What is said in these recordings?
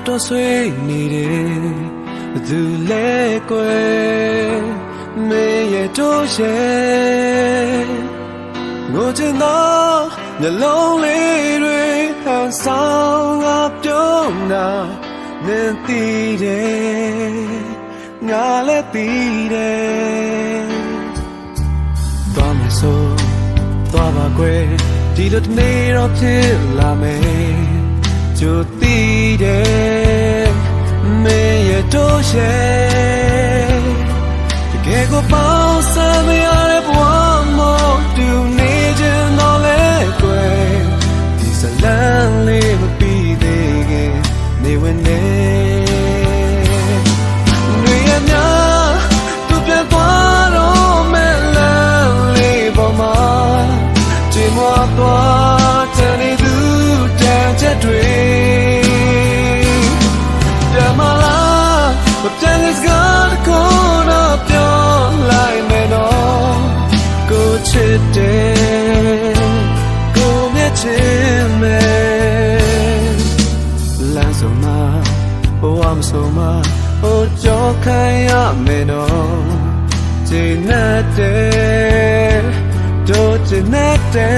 တော့ဆွေးနေတယ်ဘသူလဲကွယ်မေရဲ့တို့ရဲ့ငိုချင်သောနှလုံးလေးတွေဟန်ဆောင်ငါပြုံးတာနင်သိတယ်ငါလည်းသိတယ်သွားမယ်ဆိုသွားပါကွယ်ဒီလိုတစ်နေ့တော့ဖြစ်လာမယ်ကြိုသိတယ်မေရဲ့တို့ရဲ့တကယ်ကိုပေါင်းစပ်မရတဲ့ဘဝမို့တူနေခြင်းတော့လေကွယ်ဒီဇလန်လေးမပြီးသေးခင်နေဝင်နေတွေရများသူပြန်သွားတော့မဲ့လမ်းလေးပေါ်မှာချိန်မသွားတဲ့နေသူတန်ချက်တွေBut then it's gonna go up your line and all Go chit Go get man Land so much Oh I'm so much Oh Jokaya meno Jinate Do Jinate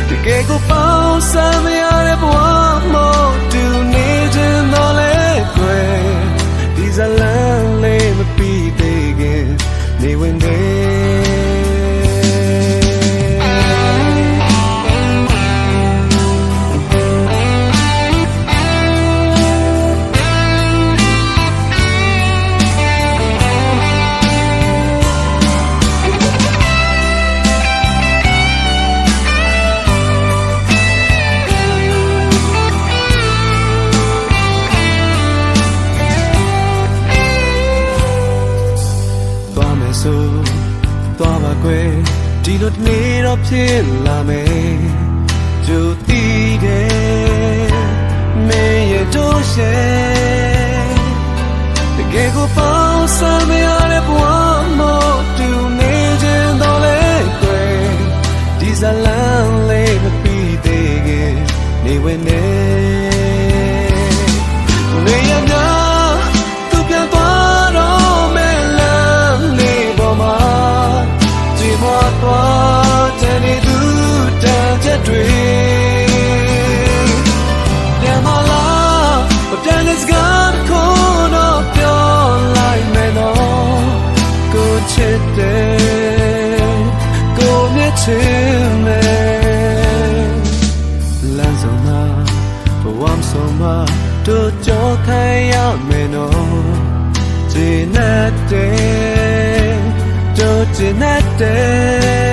The Gego Pao Samia Boamo Do need in all These are lonely, but be digging, they winသွားပါကွယ်ဒီလိုတစ်နေ့တော့ဖြစ်လာမယ်ကြိုသိတယ်မေရဲ့တို့ရဲ့တကယ်ကိုပေါင်းစပ်မရတဲ့ဘဝမို့တူနေခြင်းတော့လေကွယ်ဒီဇလန်လေးမပြီးသေးခင်နေဝင်နေနေရများသူပြန်သွားတော့မဲ့လမ်းလေးပေါ်မှာသွားတဲ့နေသူတန်ချက်တွေပြန်မလာပြန် let's go ကိုတော့ပြောလိုက်မယ်နော်ကိုချစ်တယ်ကိုမြတ်ချင်မယ်လမ်းဆုံးမှာဘဝမဆုံးမှာတို့ကြောက်ခိုင်းရမယ်နော်ခြေနဲ့တဲ့တို့ခြေနဲ့တဲ့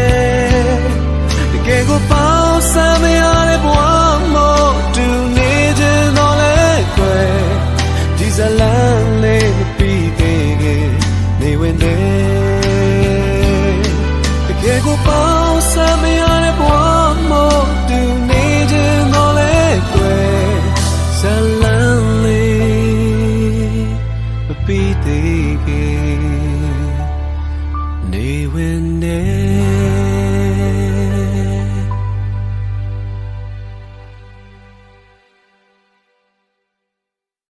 တကယ်ကိုပေါင်းစပ်မရတဲ့ဘဝမို့တူနေခြင်းတော့လေကွယ်ဒီဇလန်လေးမပြီးသေးခင်နေဝင်နေတကယ်ကိုပေါင်းစပ်မရတဲ့ဘဝမို့တူနေခြင်းတော့လေကွယ်ဇလန်လေးမပြီးသေးခင်နေဝင်နေ